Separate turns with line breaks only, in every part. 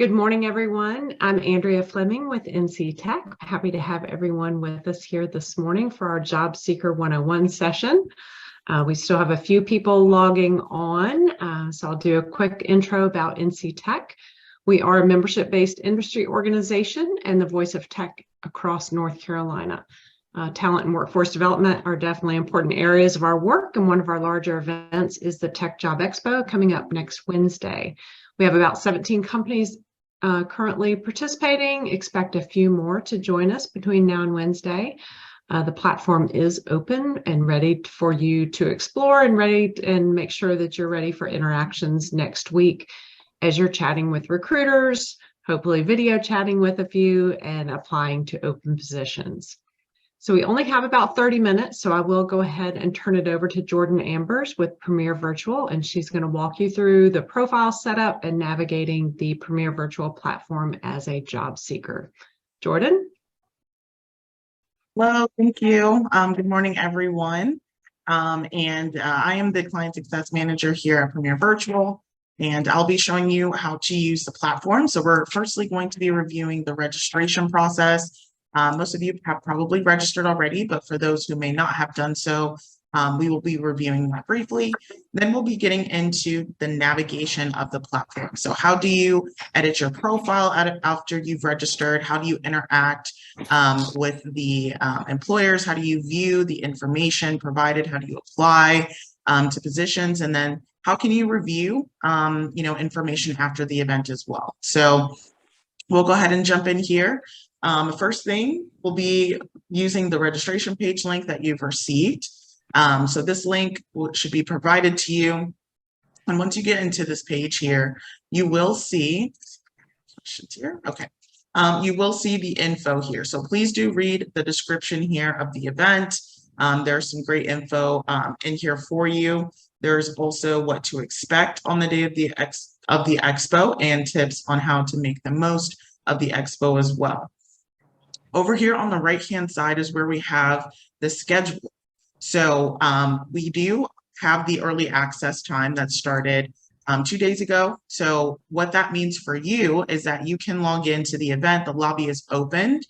Good morning, everyone. I'm Andrea Fleming with NC Tech. Happy to have everyone with us here this morning for our Job Seeker 101 session. We still have a few people logging on, so I'll do a quick intro about NC Tech. We are a membership-based industry organization and the voice of tech across North Carolina. Talent and workforce development are definitely important areas of our work, and one of our larger events is the Tech Job Expo coming up next Wednesday. We have about 17 companies currently participating. Expect a few more to join us between now and Wednesday. The platform is open and ready for you to explore and make sure that you're ready for interactions next week as you're chatting with recruiters, hopefully video chatting with a few, and applying to open positions. So we only have about 30 minutes, so I will go ahead and turn it over to Jordan Ambers with Premier Virtual, and she's going to walk you through the profile setup and navigating the Premier Virtual platform as a job seeker. Jordan?
Hello, thank you. Good morning, everyone. I am the Client Success Manager here at Premier Virtual, and I'll be showing you how to use the platform. So we're firstly going to be reviewing the registration process. Most of you have probably registered already, but for those who may not have done so, we will be reviewing that briefly. Then we'll be getting into the navigation of the platform. So how do you edit your profile after you've registered? How do you interact with the employers? How do you view the information provided? How do you apply to positions? And then how can you review information after the event as well? So we'll go ahead and jump in here. The first thing will be using the registration page link that you've received. So this link should be provided to you. And once you get into this page here, you will see, you will see the info here. So please do read the description here of the event. There's some great info in here for you. There's also what to expect on the day of the expo and tips on how to make the most of the expo as well. Over here on the right-hand side is where we have the schedule. So we do have the early access time that started 2 days ago. So what that means for you is that you can log into the event. The lobby is opened.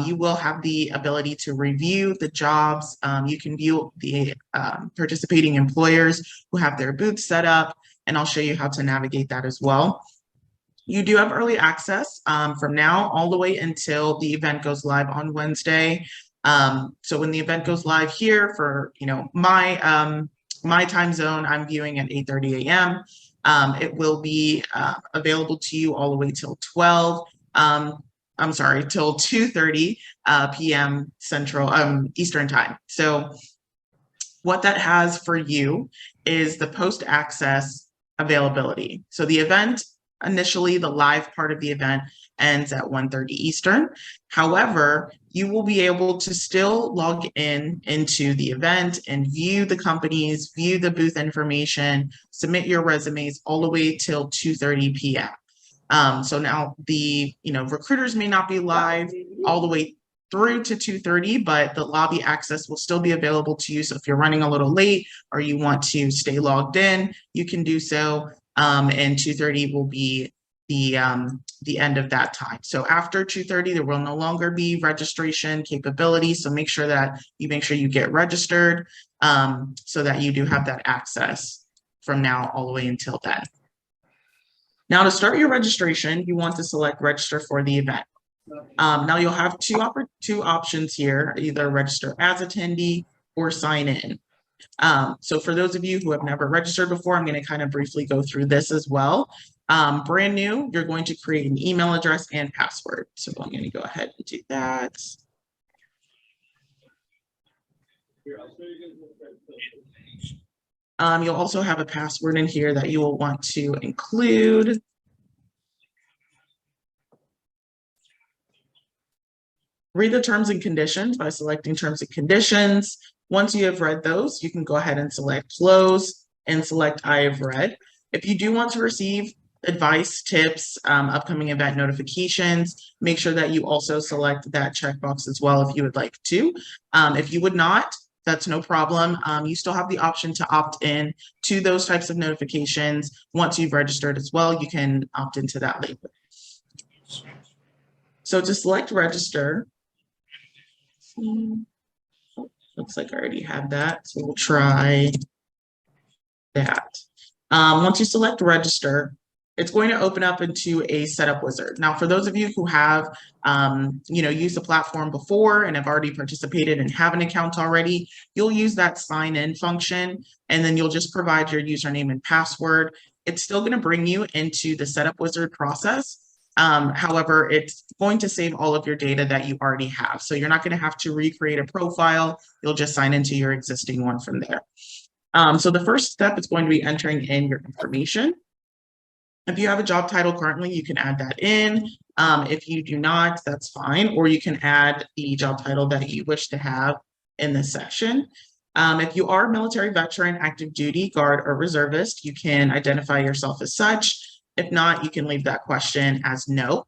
You will have the ability to review the jobs. You can view the participating employers who have their booths set up, and I'll show you how to navigate that as well. You do have early access from now all the way until the event goes live on Wednesday. So when the event goes live here for my time zone, I'm viewing at 8:30 a.m. It will be available to you all the way till 2:30 p.m. Central Eastern time. So what that has for you is the post access availability. So the event, initially, the live part of the event ends at 1:30 Eastern. However, you will be able to still log into the event and view the companies, view the booth information, submit your resumes all the way till 2:30 p.m. So now the recruiters may not be live all the way through to 2:30, but the lobby access will still be available to you. So if you're running a little late or you want to stay logged in, you can do so. And 2:30 will be the end of that time. So after 2:30, there will no longer be registration capability. So make sure you get registered so that you do have that access from now all the way until then. Now, to start your registration, you want to select register for the event. Now you'll have two options here, either register as attendee or sign in. So for those of you who have never registered before, I'm going to kind of briefly go through this as well. Brand new, you're going to create an email address and password. So I'm going to go ahead and do that. You'll also have a password in here that you will want to include. Read the terms and conditions by selecting terms and conditions. Once you have read those, you can go ahead and select close and select I have read. If you do want to receive advice, tips, upcoming event notifications, make sure that you also select that checkbox as well if you would like to. If you would not, that's no problem. You still have the option to opt in to those types of notifications. Once you've registered as well, you can opt into that later. So to select register, looks like I already have that. So we'll try that. Once you select register, it's going to open up into a setup wizard. Now, for those of you who have, used the platform before and have already participated and have an account already, you'll use that sign in function, and then you'll just provide your username and password. It's still going to bring you into the setup wizard process. However, it's going to save all of your data that you already have. So you're not going to have to recreate a profile. You'll just sign into your existing one from there. So the first step is going to be entering in your information. If you have a job title currently, you can add that in. If you do not, that's fine. Or you can add the job title that you wish to have in this section. If you are military veteran, active duty, guard, or reservist, you can identify yourself as such. If not, you can leave that question as no.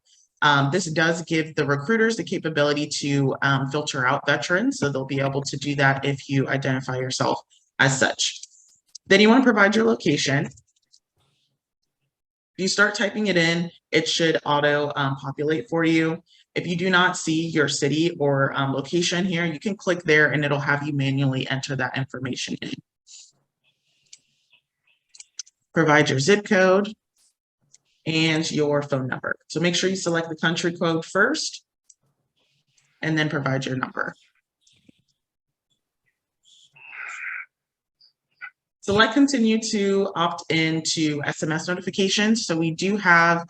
This does give the recruiters the capability to filter out veterans, so they'll be able to do that if you identify yourself as such. Then you want to provide your location. If you start typing it in, it should auto populate for you. If you do not see your city or location here, you can click there and it'll have you manually enter that information in. Provide your zip code and your phone number. So make sure you select the country code first and then provide your number. Select continue to opt into SMS notifications. So we do have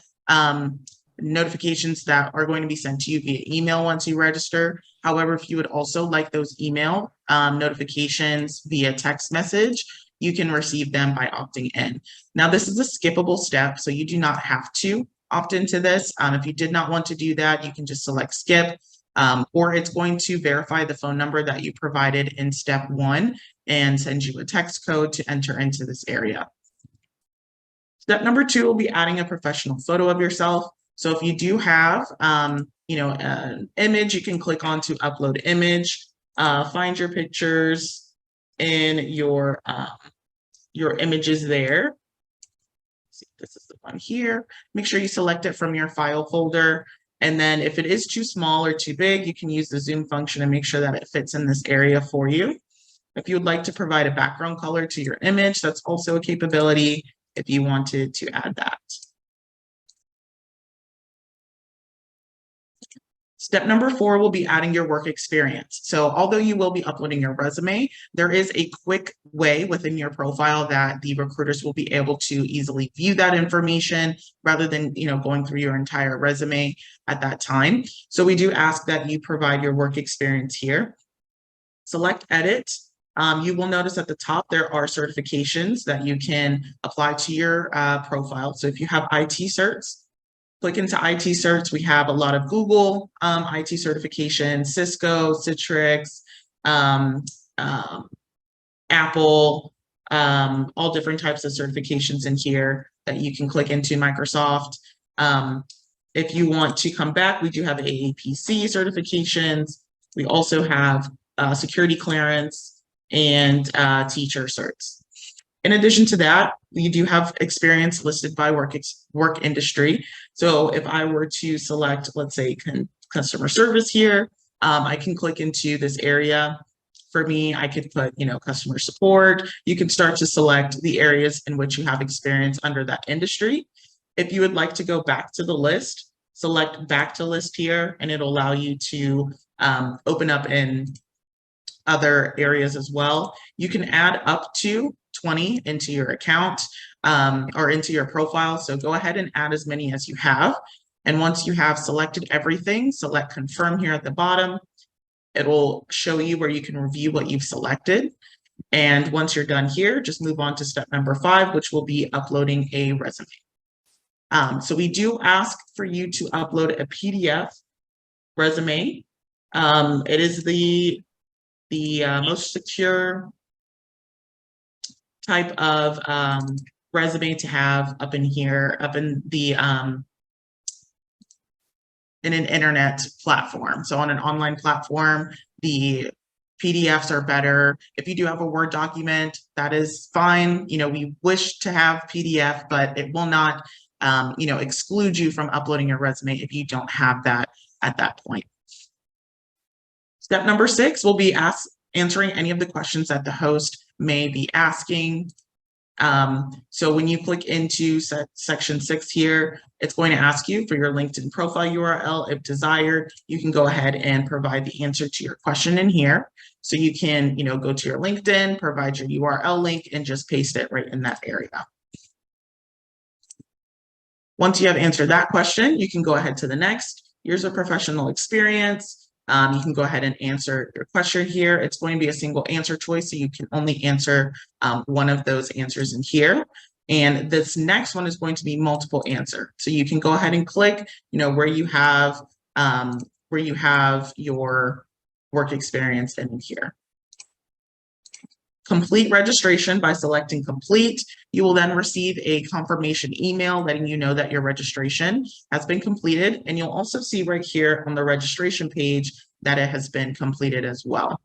notifications that are going to be sent to you via email once you register. However, if you would also like those email notifications via text message, you can receive them by opting in. Now, this is a skippable step, so you do not have to opt into this. If you did not want to do that, you can just select skip. Or it's going to verify the phone number that you provided in step 1 and send you a text code to enter into this area. Step number 2 will be adding a professional photo of yourself. So if you do have, an image, you can click on to upload image, find your pictures in your images there. See, this is the one here. Make sure you select it from your file folder. And then if it is too small or too big, you can use the zoom function and make sure that it fits in this area for you. If you would like to provide a background color to your image, that's also a capability if you wanted to add that. Step number 4 will be adding your work experience. So although you will be uploading your resume, there is a quick way within your profile that the recruiters will be able to easily view that information rather than going through your entire resume at that time. So we do ask that you provide your work experience here. Select edit. You will notice at the top there are certifications that you can apply to your profile. So if you have IT certs, click into IT certs. We have a lot of Google IT certifications, Cisco, Citrix, Apple, all different types of certifications in here that you can click into. Microsoft. If you want to come back, we do have AAPC certifications. We also have security clearance and teacher certs. In addition to that, we do have experience listed by work industry. So if I were to select, let's say, customer service here, I can click into this area. For me, I could put, customer support. You can start to select the areas in which you have experience under that industry. If you would like to go back to the list, select back to list here, and it'll allow you to open up in other areas as well. You can add up to 20 into your account or into your profile. So go ahead and add as many as you have. And once you have selected everything, select confirm here at the bottom. It will show you where you can review what you've selected. And once you're done here, just move on to step number 5, which will be uploading a resume. So we do ask for you to upload a PDF resume. It is the most secure type of resume to have up in here, up in the in an internet platform. So on an online platform, the PDFs are better. If you do have a Word document, that is fine. We wish to have PDF, but it will not exclude you from uploading your resume if you don't have that at that point. Step number 6 will be answering any of the questions that the host may be asking. So when you click into section 6 here, it's going to ask you for your LinkedIn profile URL. If desired, you can go ahead and provide the answer to your question in here. So you can, go to your LinkedIn, provide your URL link, and just paste it right in that area. Once you have answered that question, you can go ahead to the next. Years of professional experience. You can go ahead and answer your question here. It's going to be a single answer choice, so you can only answer one of those answers in here. And this next one is going to be multiple answer. So you can go ahead and click, where you have your work experience in here. Complete registration by selecting complete. You will then receive a confirmation email letting you know that your registration has been completed. And you'll also see right here on the registration page that it has been completed as well.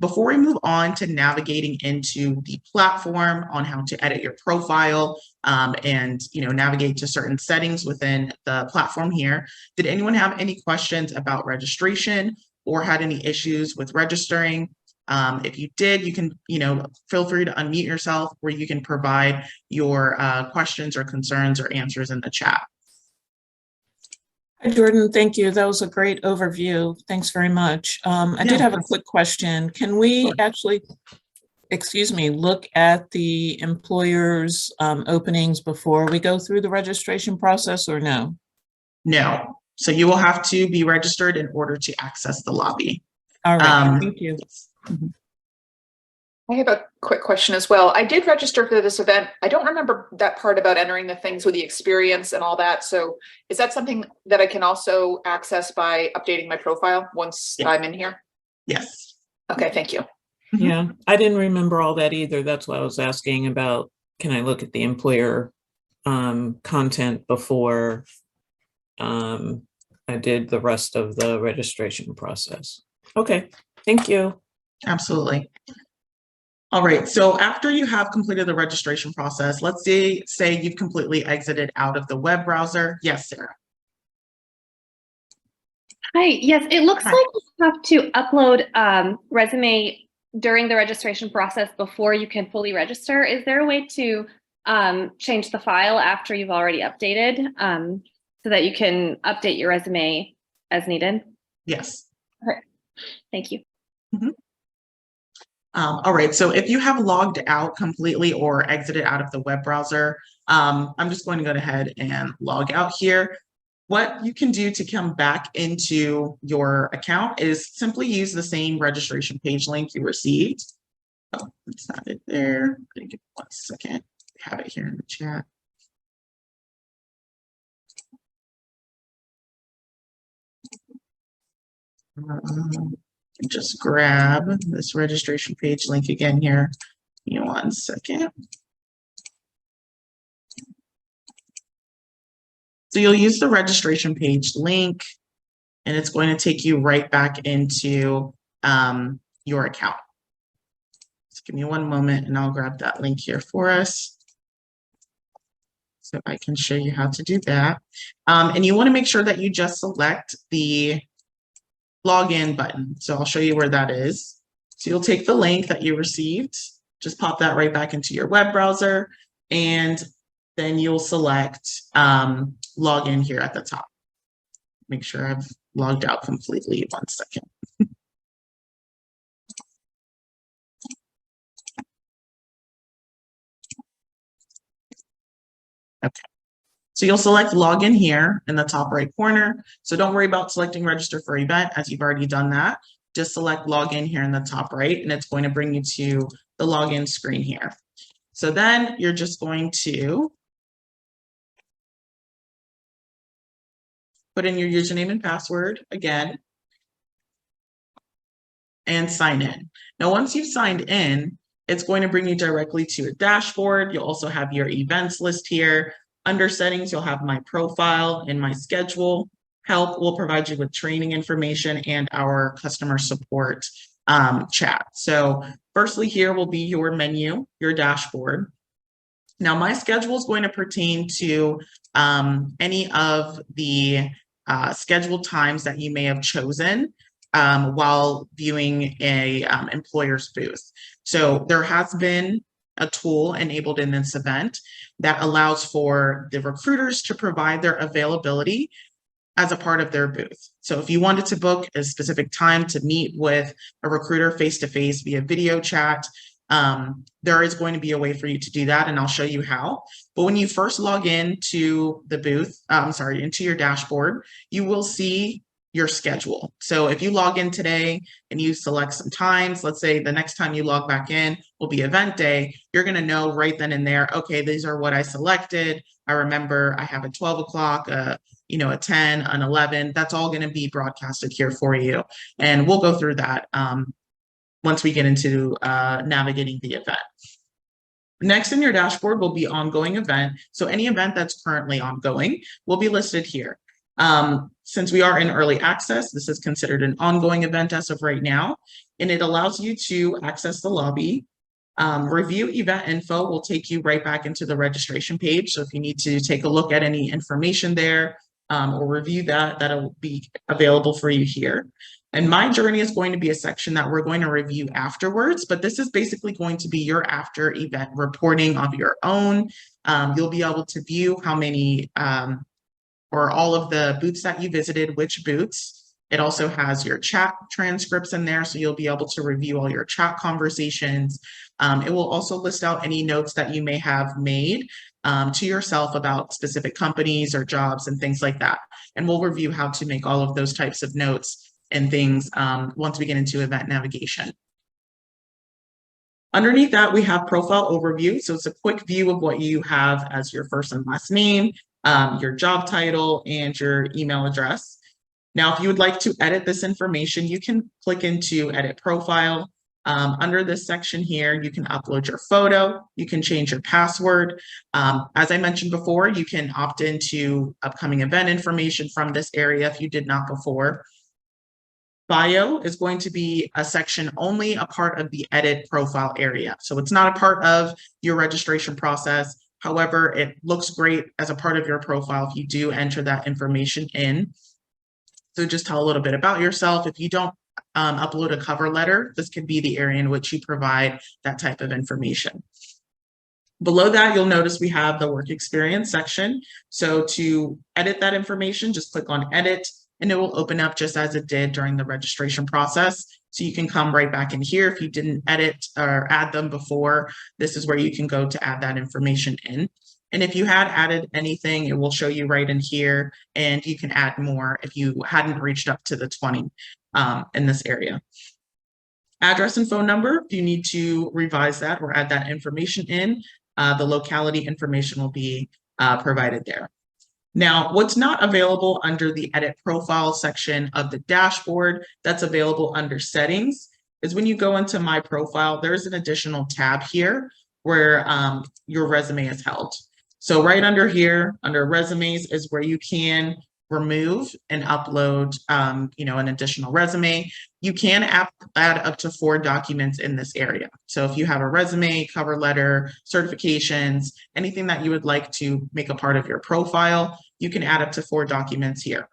Before we move on to navigating into the platform on how to edit your profile and navigate to certain settings within the platform here, did anyone have any questions about registration or had any issues with registering? If you did, you can, feel free to unmute yourself where you can provide your questions or concerns or answers in the chat.
Hi, Jordan. Thank you. That was a great overview. Thanks very much. I did have a quick question. Can we actually, look at the employer's openings before we go through the registration process, or no?
No. So you will have to be registered in order to access the lobby.
All right. Thank you.
I have a quick question as well. I did register for this event. I don't remember that part about entering the things with the experience and all that. So is that something that I can also access by updating my profile once I'm in here?
Yes.
Okay, thank you.
Yeah, I didn't remember all that either. That's why I was asking about, can I look at the employer content before I did the rest of the registration process? Okay, thank you.
Absolutely. All right, so after you have completed the registration process, let's say you've completely exited out of the web browser. Yes, Sarah.
Hi, yes, it looks like you have to upload resume during the registration process before you can fully register. Is there a way to change the file after you've already updated so that you can update your resume as needed?
Yes.
All right. Thank you.
All right, so if you have logged out completely or exited out of the web browser, I'm just going to go ahead and log out here. What you can do to come back into your account is simply use the same registration page link you received. Oh, it's not it there. Give me 1 second. I have it here in the chat. Just grab this registration page link again here. Give me 1 second. So you'll use the registration page link and it's going to take you right back into your account. Just give me 1 moment and I'll grab that link here for us so I can show you how to do that. And you want to make sure that you just select the login button. So I'll show you where that is. So you'll take the link that you received, just pop that right back into your web browser, and then you'll select login here at the top. Make sure I've logged out completely. 1 second. Okay. So you'll select login here in the top right corner. So don't worry about selecting register for event as you've already done that. Just select login here in the top right and it's going to bring you to the login screen here. So then you're just going to put in your username and password again and sign in. Now, once you've signed in, it's going to bring you directly to a dashboard. You'll also have your events list here. Under settings, you'll have my profile and my schedule. Help will provide you with training information and our customer support chat. So firstly, here will be your menu, your dashboard. Now, my schedule is going to pertain to any of the scheduled times that you may have chosen while viewing a employer's booth. So there has been a tool enabled in this event that allows for the recruiters to provide their availability as a part of their booth. So if you wanted to book a specific time to meet with a recruiter face-to-face via video chat, there is going to be a way for you to do that, and I'll show you how. But when you first log in to the booth, into your dashboard, you will see your schedule. So if you log in today and you select some times, let's say the next time you log back in will be event day, you're going to know right then and there, okay, these are what I selected. I remember I have a 12 o'clock, a 10, an 11, that's all going to be broadcasted here for you. And we'll go through that once we get into navigating the event. Next in your dashboard will be ongoing event. So any event that's currently ongoing will be listed here. Since we are in early access, this is considered an ongoing event as of right now, and it allows you to access the lobby. Review event info will take you right back into the registration page. So if you need to take a look at any information there or review that, that'll be available for you here. And My Journey is going to be a section that we're going to review afterwards, but this is basically going to be your after event reporting of your own. You'll be able to view how many or all of the booths that you visited, which booths. It also has your chat transcripts in there, so you'll be able to review all your chat conversations. It will also list out any notes that you may have made to yourself about specific companies or jobs and things like that. And we'll review how to make all of those types of notes and things once we get into event navigation. Underneath that, we have profile overview. So it's a quick view of what you have as your first and last name, your job title, and your email address. Now, if you would like to edit this information, you can click into Edit Profile. Under this section here, you can upload your photo, you can change your password. As I mentioned before, you can opt into upcoming event information from this area if you did not before. Bio is going to be a section only a part of the edit profile area. So it's not a part of your registration process. However, it looks great as a part of your profile if you do enter that information in. So just tell a little bit about yourself. If you don't upload a cover letter, this could be the area in which you provide that type of information. Below that, you'll notice we have the work experience section. So to edit that information, just click on edit, and it will open up just as it did during the registration process. So you can come right back in here. If you didn't edit or add them before, this is where you can go to add that information in. And if you had added anything, it will show you right in here, and you can add more if you hadn't reached up to the 20 in this area. Address and phone number, if you need to revise that or add that information in, the locality information will be provided there. Now, what's not available under the edit profile section of the dashboard that's available under settings is when you go into my profile, there's an additional tab here where your resume is held. So right under here, under resumes is where you can remove and upload, an additional resume. You can add up to 4 documents in this area. So if you have a resume, cover letter, certifications, anything that you would like to make a part of your profile, you can add up to 4 documents here.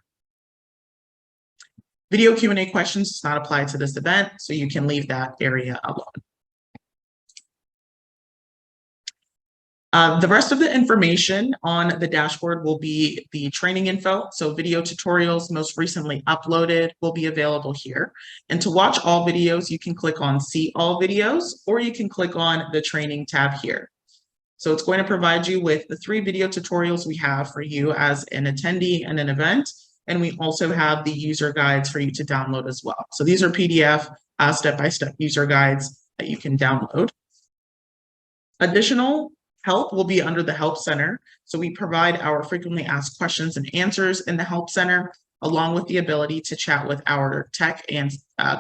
Video Q&A questions does not apply to this event, so you can leave that area alone. The rest of the information on the dashboard will be the training info. So video tutorials most recently uploaded will be available here. And to watch all videos, you can click on See All Videos, or you can click on the training tab here. So it's going to provide you with the 3 video tutorials we have for you as an attendee and an event. And we also have the user guides for you to download as well. So these are PDF step-by-step user guides that you can download. Additional help will be under the Help Center. So we provide our frequently asked questions and answers in the Help Center, along with the ability to chat with our tech and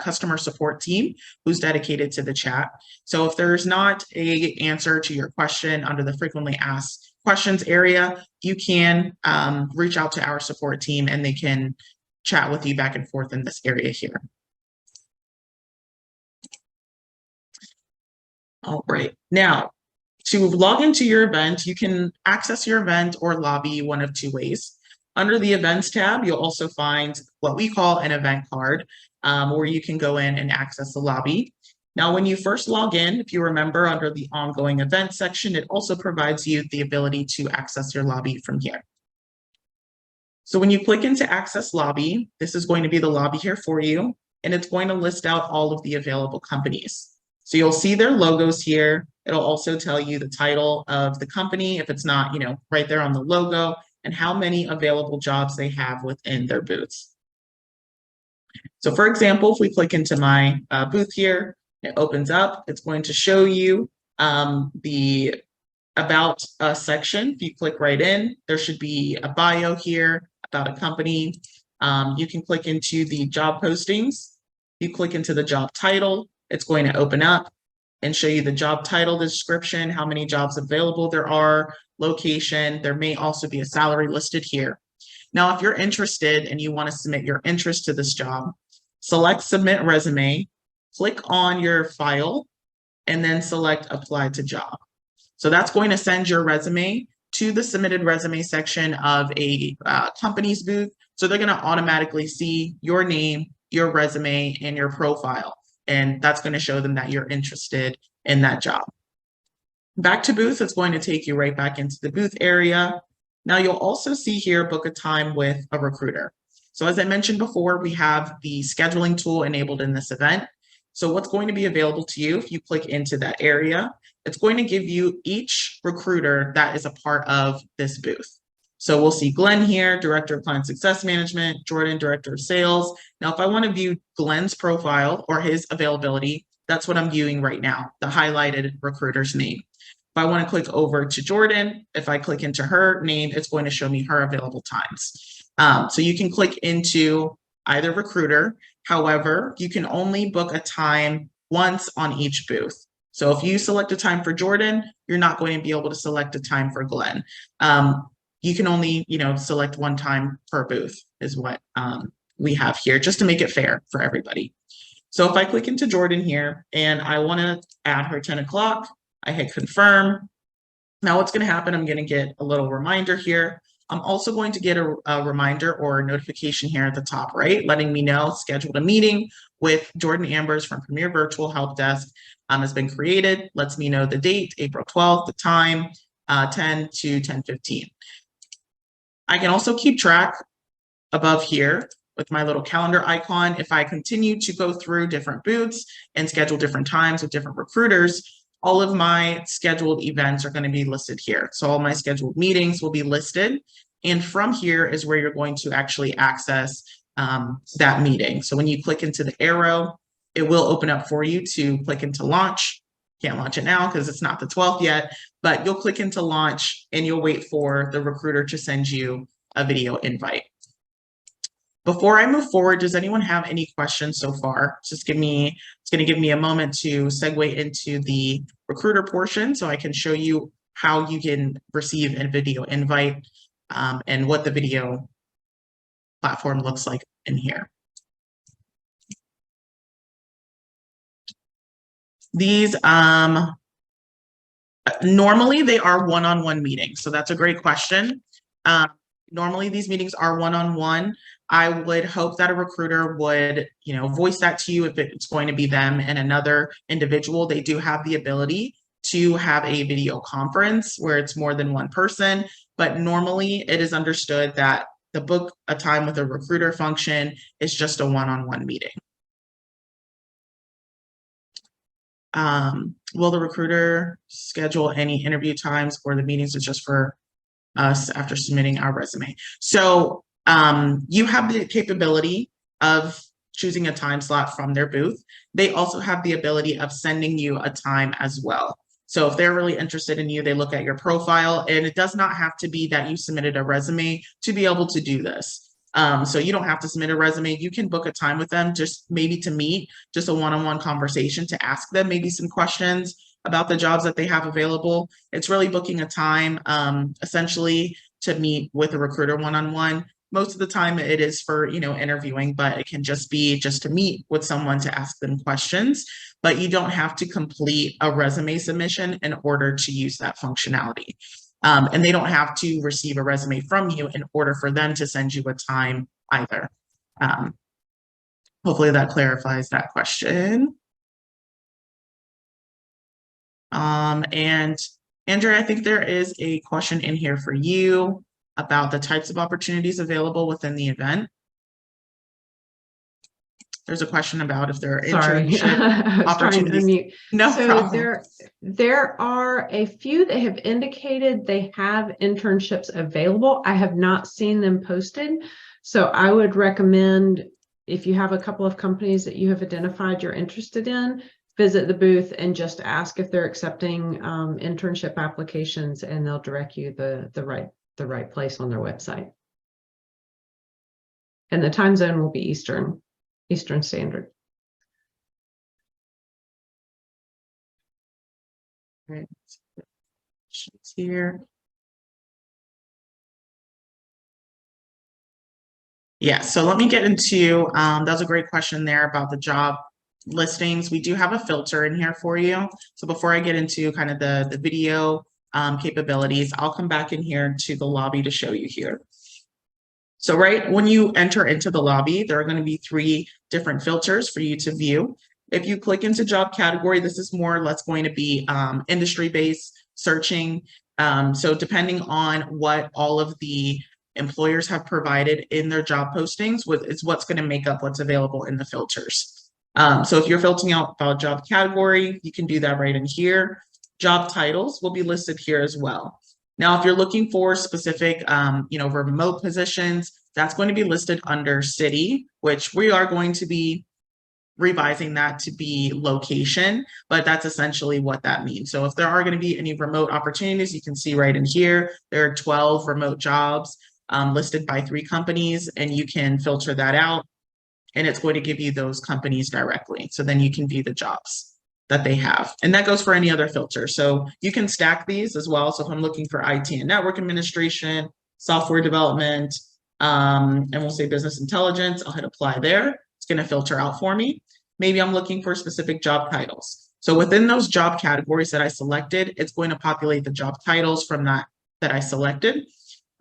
customer support team who's dedicated to the chat. So if there's not an answer to your question under the frequently asked questions area, you can reach out to our support team and they can chat with you back and forth in this area here. All right, now, to log into your event, you can access your event or lobby one of 2 ways. Under the events tab, you'll also find what we call an event card, where you can go in and access the lobby. Now, when you first log in, if you remember, under the ongoing events section, it also provides you the ability to access your lobby from here. So when you click into Access Lobby, this is going to be the lobby here for you, and it's going to list out all of the available companies. So you'll see their logos here. It'll also tell you the title of the company, if it's not, right there on the logo, and how many available jobs they have within their booths. So for example, if we click into my booth here, it opens up. It's going to show you the About Us section. If you click right in, there should be a bio here about a company. You can click into the job postings. You click into the job title, it's going to open up and show you the job title, the description, how many jobs available there are, location. There may also be a salary listed here. Now, if you're interested and you want to submit your interest to this job, select Submit Resume, click on your file, and then select Apply to Job. So that's going to send your resume to the Submitted Resume section of a company's booth. So they're going to automatically see your name, your resume, and your profile. And that's going to show them that you're interested in that job. Back to booth, it's going to take you right back into the booth area. Now you'll also see here, book a time with a recruiter. So as I mentioned before, we have the scheduling tool enabled in this event. So what's going to be available to you if you click into that area, it's going to give you each recruiter that is a part of this booth. So we'll see Glenn here, Director of Client Success Management, Jordan, Director of Sales. Now, if I want to view Glenn's profile or his availability, that's what I'm viewing right now, the highlighted recruiter's name. If I want to click over to Jordan, if I click into her name, it's going to show me her available times. So you can click into either recruiter. However, you can only book a time once on each booth. So if you select a time for Jordan, you're not going to be able to select a time for Glenn. You can only, select one time per booth is what we have here, just to make it fair for everybody. So if I click into Jordan here and I want to add her 10 o'clock, I hit confirm. Now what's going to happen, I'm going to get a little reminder here. I'm also going to get a reminder or a notification here at the top right, letting me know scheduled a meeting with Jordan Ambers from Premier Virtual Help Desk has been created. Lets me know the date, April 12th, the time, 10 to 10:15. I can also keep track above here with my little calendar icon. If I continue to go through different booths and schedule different times with different recruiters, all of my scheduled events are going to be listed here. So all my scheduled meetings will be listed. And from here is where you're going to actually access that meeting. So when you click into the arrow, it will open up for you to click into launch. Can't launch it now because it's not the 12th yet, but you'll click into launch and you'll wait for the recruiter to send you a video invite. Before I move forward, does anyone have any questions so far? It's going to give me a moment to segue into the recruiter portion so I can show you how you can receive a video invite and what the video platform looks like in here. These, normally they are one-on-one meetings. So that's a great question. Normally these meetings are one-on-one. I would hope that a recruiter would, voice that to you if it's going to be them and another individual. They do have the ability to have a video conference where it's more than one person, but normally it is understood that the book a time with a recruiter function is just a one-on-one meeting. Will the recruiter schedule any interview times for the meetings or just for us after submitting our resume? So you have the capability of choosing a time slot from their booth. They also have the ability of sending you a time as well. So if they're really interested in you, they look at your profile, and it does not have to be that you submitted a resume to be able to do this. So you don't have to submit a resume. You can book a time with them, just maybe to meet, just a one-on-one conversation to ask them maybe some questions about the jobs that they have available. It's really booking a time, essentially to meet with a recruiter one-on-one. Most of the time it is for, interviewing, but it can just be just to meet with someone to ask them questions, but you don't have to complete a resume submission in order to use that functionality. And they don't have to receive a resume from you in order for them to send you a time either. Hopefully that clarifies that question. And Andrea, I think there is a question in here for you about the types of opportunities available within the event. There's a question about if there are
Sorry,
internship
I was trying to
opportunities.
unmute.
No
So
problem.
there are a few that have indicated they have internships available. I have not seen them posted. So I would recommend, if you have a couple of companies that you have identified you're interested in, visit the booth and just ask if they're accepting internship applications, and they'll direct you the right place on their website. And the time zone will be Eastern Standard.
Right. Here. Yeah, so let me get into, that was a great question there about the job listings. We do have a filter in here for you. So before I get into kind of the video capabilities, I'll come back in here to the lobby to show you here. So right when you enter into the lobby, there are going to be 3 different filters for you to view. If you click into job category, this is more or less going to be industry-based searching. So depending on what all of the employers have provided in their job postings, is what's going to make up what's available in the filters. So if you're filtering out about job category, you can do that right in here. Job titles will be listed here as well. Now, if you're looking for specific, remote positions, that's going to be listed under city, which we are going to be revising that to be location, but that's essentially what that means. So if there are going to be any remote opportunities, you can see right in here, there are 12 remote jobs listed by 3 companies, and you can filter that out, and it's going to give you those companies directly. So then you can view the jobs that they have. And that goes for any other filter. So you can stack these as well. So if I'm looking for IT and network administration, software development, and we'll say business intelligence, I'll hit apply there. It's going to filter out for me. Maybe I'm looking for specific job titles. So within those job categories that I selected, it's going to populate the job titles from that I selected.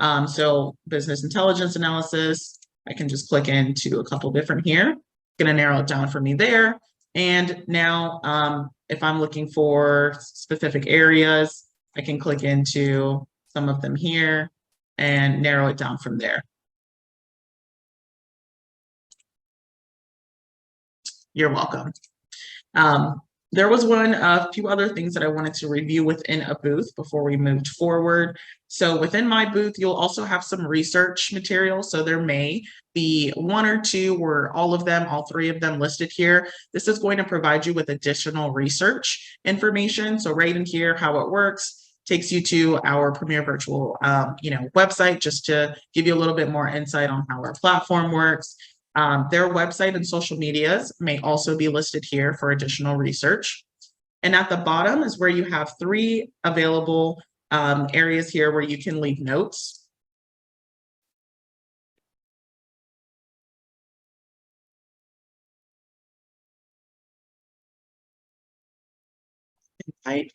So business intelligence analysis, I can just click into a couple different here. It's going to narrow it down for me there. And now if I'm looking for specific areas, I can click into some of them here and narrow it down from there. You're welcome. There was a few other things that I wanted to review within a booth before we moved forward. So within my booth, you'll also have some research materials. So there may be 1 or 2 or all of them, all 3 of them listed here. This is going to provide you with additional research information. So right in here, how it works, takes you to our Premier Virtual website, just to give you a little bit more insight on how our platform works. Their website and social medias may also be listed here for additional research. And at the bottom is where you have 3 available areas here where you can leave notes. Today.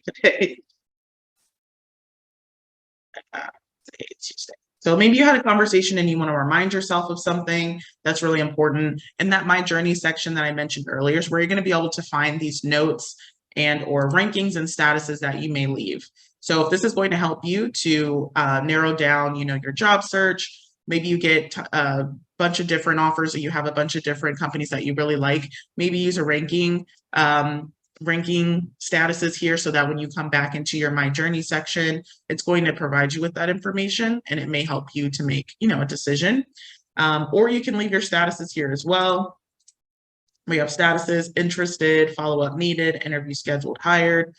It's Tuesday. So maybe you had a conversation and you want to remind yourself of something that's really important. And that My Journey section that I mentioned earlier is where you're going to be able to find these notes and or rankings and statuses that you may leave. So if this is going to help you to narrow down, your job search, maybe you get a bunch of different offers, or you have a bunch of different companies that you really like, maybe use a ranking statuses here so that when you come back into your My Journey section, it's going to provide you with that information, and it may help you to make, a decision. Or you can leave your statuses here as well. We have statuses: interested, follow-up needed, interview scheduled, hired.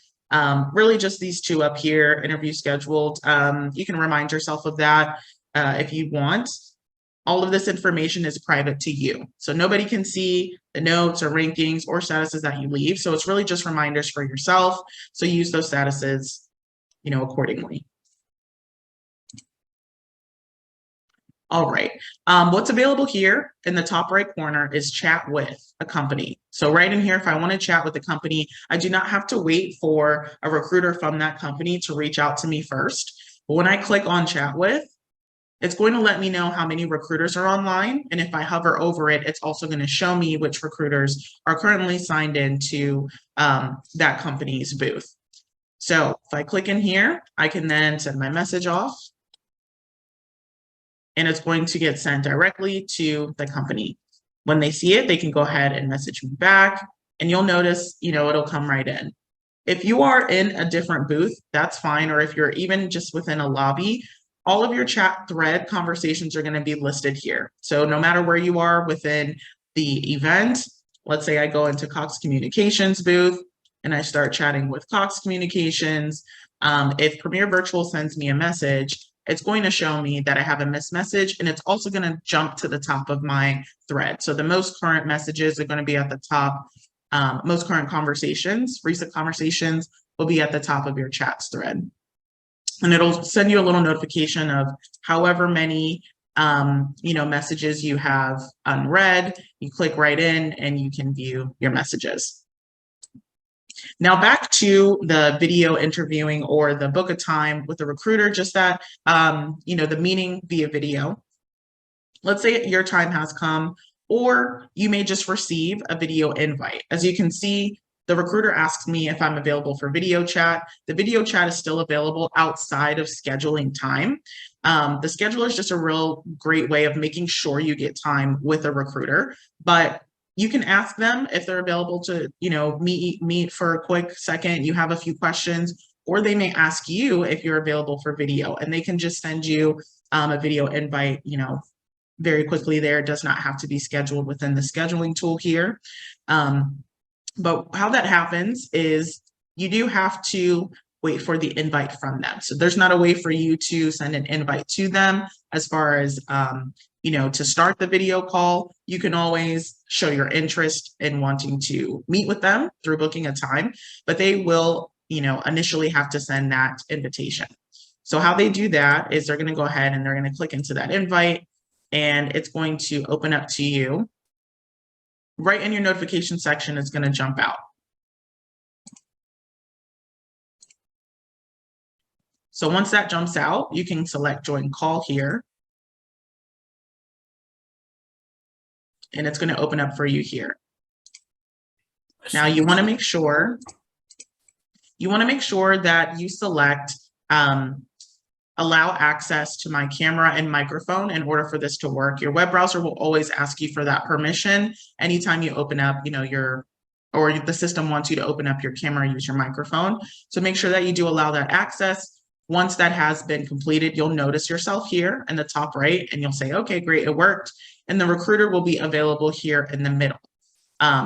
Really just these 2 up here, interview scheduled. You can remind yourself of that if you want. All of this information is private to you. So nobody can see the notes or rankings or statuses that you leave. So it's really just reminders for yourself. So use those statuses, accordingly. All right. What's available here in the top right corner is chat with a company. So right in here, if I want to chat with a company, I do not have to wait for a recruiter from that company to reach out to me first. But when I click on chat with, it's going to let me know how many recruiters are online. And if I hover over it, it's also going to show me which recruiters are currently signed into that company's booth. So if I click in here, I can then send my message off. And it's going to get sent directly to the company. When they see it, they can go ahead and message me back. And you'll notice, it'll come right in. If you are in a different booth, that's fine. Or if you're even just within a lobby, all of your chat thread conversations are going to be listed here. So no matter where you are within the event, let's say I go into Cox Communications booth and I start chatting with Cox Communications. If Premier Virtual sends me a message, it's going to show me that I have a missed message, and it's also going to jump to the top of my thread. So the most current messages are going to be at the top. Most current conversations, recent conversations will be at the top of your chats thread. And it'll send you a little notification of however many messages you have unread. You click right in and you can view your messages. Now back to the video interviewing or the book a time with the recruiter, just that, the meeting via video. Let's say your time has come, or you may just receive a video invite. As you can see, the recruiter asks me if I'm available for video chat. The video chat is still available outside of scheduling time. The scheduler is just a real great way of making sure you get time with a recruiter, but you can ask them if they're available to, meet for a quick second. You have a few questions, or they may ask you if you're available for video, and they can just send you a video invite, very quickly there. It does not have to be scheduled within the scheduling tool here. But how that happens is you do have to wait for the invite from them. So there's not a way for you to send an invite to them as far as, to start the video call. You can always show your interest in wanting to meet with them through booking a time, but they will, initially have to send that invitation. So how they do that is they're going to go ahead and they're going to click into that invite, and it's going to open up to you. Right in your notification section, it's going to jump out. So once that jumps out, you can select join call here. And it's going to open up for you here. Now you want to make sure that you select allow access to my camera and microphone in order for this to work. Your web browser will always ask you for that permission anytime you open up, or the system wants you to open up your camera and use your microphone. So make sure that you do allow that access. Once that has been completed, you'll notice yourself here in the top right, and you'll say, okay, great, it worked. And the recruiter will be available here in the middle.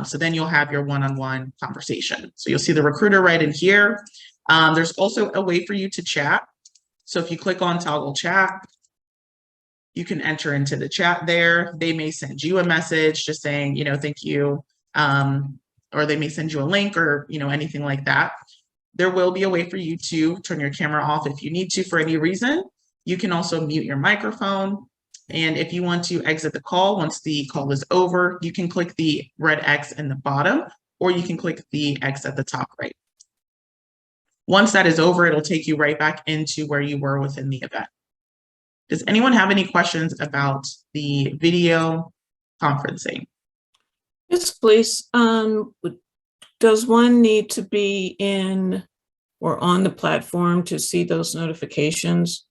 So then you'll have your one-on-one conversation. So you'll see the recruiter right in here. There's also a way for you to chat. So if you click on toggle chat, you can enter into the chat there. They may send you a message just saying, thank you. Or they may send you a link or, anything like that. There will be a way for you to turn your camera off if you need to for any reason. You can also mute your microphone. And if you want to exit the call, once the call is over, you can click the red X in the bottom, or you can click the X at the top right. Once that is over, it'll take you right back into where you were within the event. Does anyone have any questions about the video conferencing?
Yes, please. Does one need to be in or on the platform to see those notifications?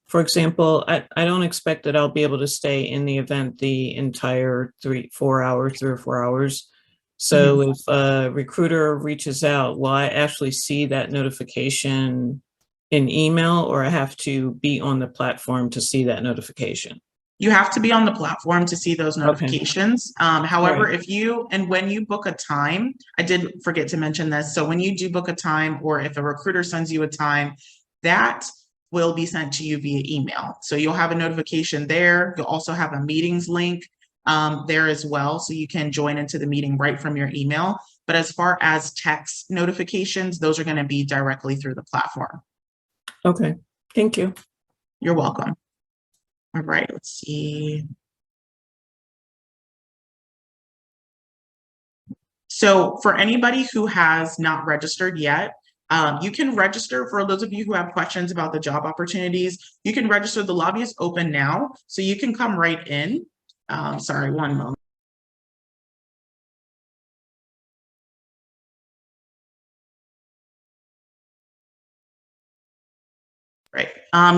For example, I don't expect that I'll be able to stay in the event the entire 3 or 4 hours. So if a recruiter reaches out, will I actually see that notification in email, or I have to be on the platform to see that notification?
You have to be on the platform to see those notifications. However,
Right.
when you book a time, I did forget to mention this. So when you do book a time, or if a recruiter sends you a time, that will be sent to you via email. So you'll have a notification there. You'll also have a meetings link there as well. So you can join into the meeting right from your email. But as far as text notifications, those are going to be directly through the platform.
Okay, thank you.
You're welcome. All right, let's see. So for anybody who has not registered yet, You can register for those of you who have questions about the job opportunities. You can register. The lobby is open now, so you can come right in. Sorry, one moment. Right.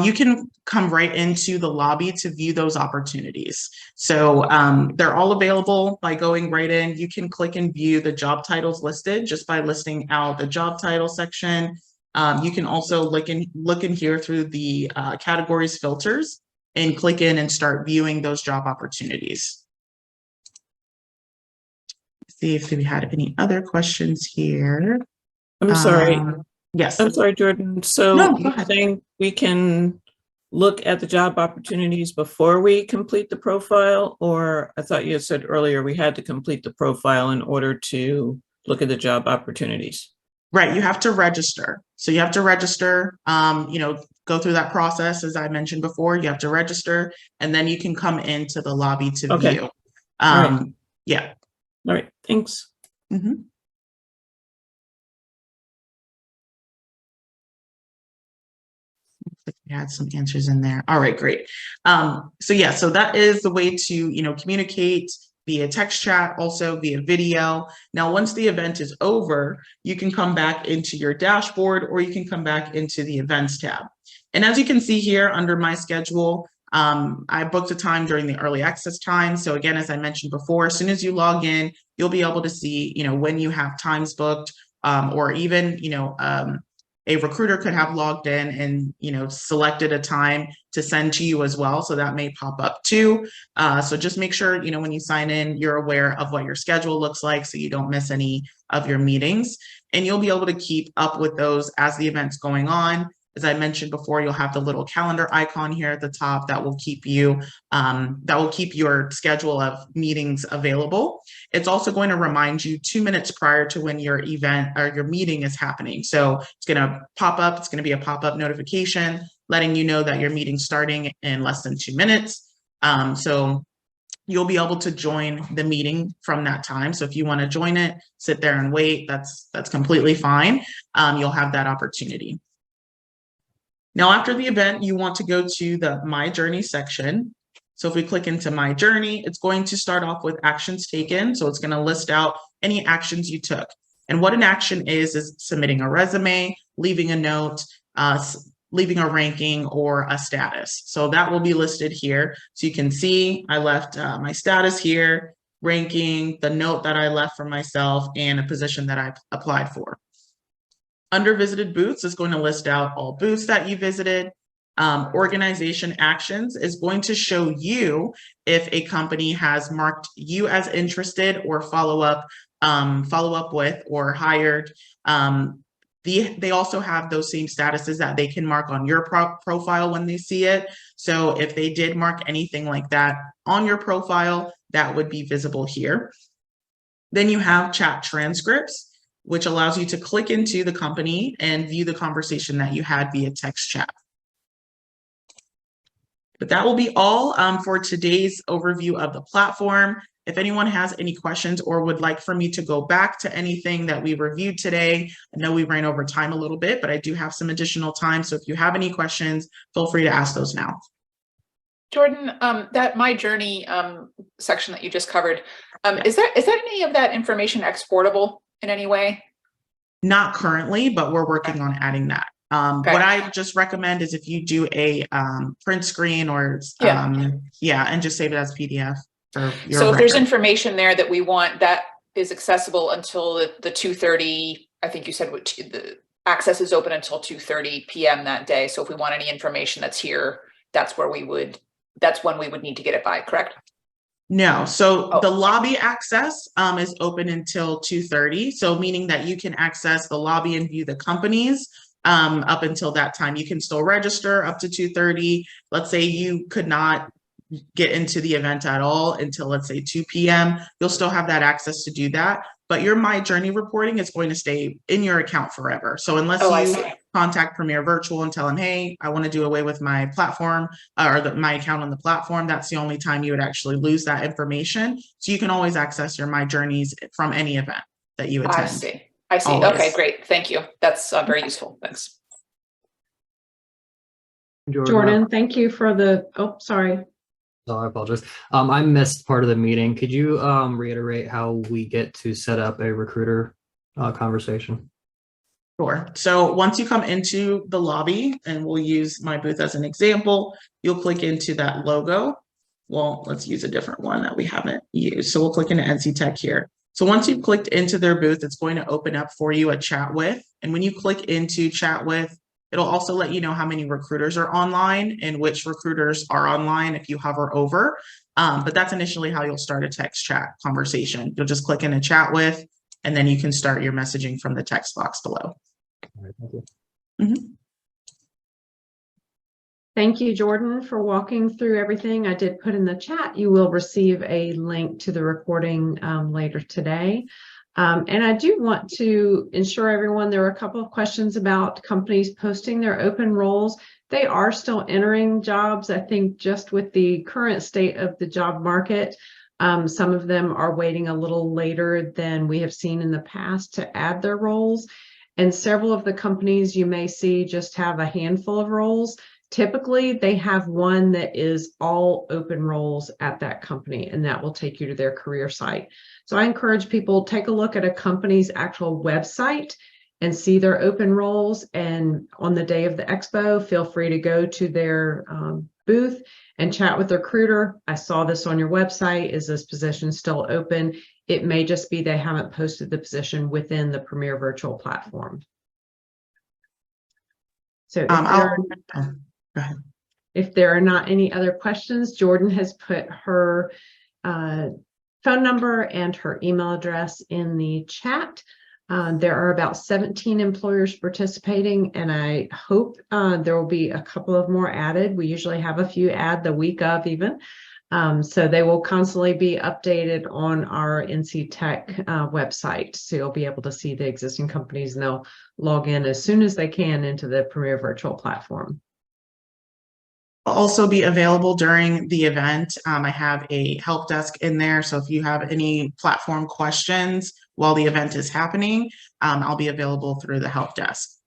You can come right into the lobby to view those opportunities. So they're all available by going right in. You can click and view the job titles listed just by listing out the job title section. You can also look in here through the categories filters and click in and start viewing those job opportunities. See if we had any other questions here.
I'm sorry.
Yes.
I'm sorry, Jordan. So
No, go
you're
ahead.
saying we can look at the job opportunities before we complete the profile? Or I thought you had said earlier we had to complete the profile in order to look at the job opportunities.
Right, you have to register. So you have to register, go through that process, as I mentioned before, you have to register, and then you can come into the lobby to
Okay.
view.
right.
Yeah.
All right, thanks.
Mhm. We had some answers in there. All right, great. So that is the way to, communicate via text chat, also via video. Now, once the event is over, you can come back into your dashboard or you can come back into the events tab. And as you can see here under my schedule, I booked a time during the early access time. So again, as I mentioned before, as soon as you log in, you'll be able to see, when you have times booked, or even, a recruiter could have logged in and selected a time to send to you as well. So that may pop up too. So just make sure, when you sign in, you're aware of what your schedule looks like so you don't miss any of your meetings. And you'll be able to keep up with those as the event's going on. As I mentioned before, you'll have the little calendar icon here at the top that will keep your schedule of meetings available. It's also going to remind you 2 minutes prior to when your event or your meeting is happening. So it's going to pop up. It's going to be a pop-up notification letting you know that your meeting's starting in less than 2 minutes. So you'll be able to join the meeting from that time. So if you want to join it, sit there and wait, that's completely fine. You'll have that opportunity. Now, after the event, you want to go to the My Journey section. So if we click into My Journey, it's going to start off with actions taken. So it's going to list out any actions you took. And what an action is submitting a resume, leaving a note, leaving a ranking, or a status. So that will be listed here. So you can see I left my status here, ranking, the note that I left for myself, and a position that I applied for. Under visited booths is going to list out all booths that you visited. Organization actions is going to show you if a company has marked you as interested or follow up with or hired. They also have those same statuses that they can mark on your profile when they see it. So if they did mark anything like that on your profile, that would be visible here. Then you have chat transcripts, which allows you to click into the company and view the conversation that you had via text chat. But that will be all for today's overview of the platform. If anyone has any questions or would like for me to go back to anything that we reviewed today, I know we ran over time a little bit, but I do have some additional time. So if you have any questions, feel free to ask those now.
Jordan, that My Journey section that you just covered, is that any of that information exportable in any way?
Not currently, but we're working on adding that.
Okay.
What I just recommend is if you do a print screen or and just save it as PDF for your
So if there's
record.
information there that we want that is accessible until the 2:30, I think you said the access is open until 2:30 p.m. that day. So if we want any information that's here, that's when we would need to get it by, correct?
No, so
Oh.
the lobby access is open until 2:30. So meaning that you can access the lobby and view the companies up until that time. You can still register up to 2:30. Let's say you could not get into the event at all until, let's say, 2 p.m. You'll still have that access to do that. But your My Journey reporting is going to stay in your account forever. So unless you contact Premier Virtual and tell them, hey, I want to do away with my platform or my account on the platform, that's the only time you would actually lose that information. So you can always access your My Journeys from any event that you attend.
I see. I see.
Always.
Okay, great. Thank you. That's very useful. Thanks.
Jordan, thank you for the, oh, sorry.
Oh, I apologize. I missed part of the meeting. Could you reiterate how we get to set up a recruiter conversation?
Sure. So once you come into the lobby, and we'll use my booth as an example, you'll click into that logo. Well, let's use a different one that we haven't used. So we'll click into NC Tech here. So once you've clicked into their booth, it's going to open up for you a chat with. And when you click into chat with, it'll also let you know how many recruiters are online and which recruiters are online if you hover over. But that's initially how you'll start a text chat conversation. You'll just click in a chat with, and then you can start your messaging from the text box below.
All right, thank you.
Mhm.
Thank you, Jordan, for walking through everything. I did put in the chat. You will receive a link to the recording later today. And I do want to ensure everyone, there were a couple of questions about companies posting their open roles. They are still entering jobs. I think just with the current state of the job market, some of them are waiting a little later than we have seen in the past to add their roles. And several of the companies you may see just have a handful of roles. Typically, they have one that is all open roles at that company, and that will take you to their career site. So I encourage people, take a look at a company's actual website and see their open roles. And on the day of the expo, feel free to go to their booth and chat with the recruiter. I saw this on your website. Is this position still open? It may just be they haven't posted the position within the Premier Virtual platform. So if there are not any other questions, Jordan has put her phone number and her email address in the chat. There are about 17 employers participating, and I hope there will be a couple of more added. We usually have a few add the week of even. So they will constantly be updated on our NC Tech website. So you'll be able to see the existing companies, and they'll log in as soon as they can into the Premier Virtual platform.
I'll also be available during the event. I have a help desk in there. So if you have any platform questions while the event is happening, I'll be available through the help desk.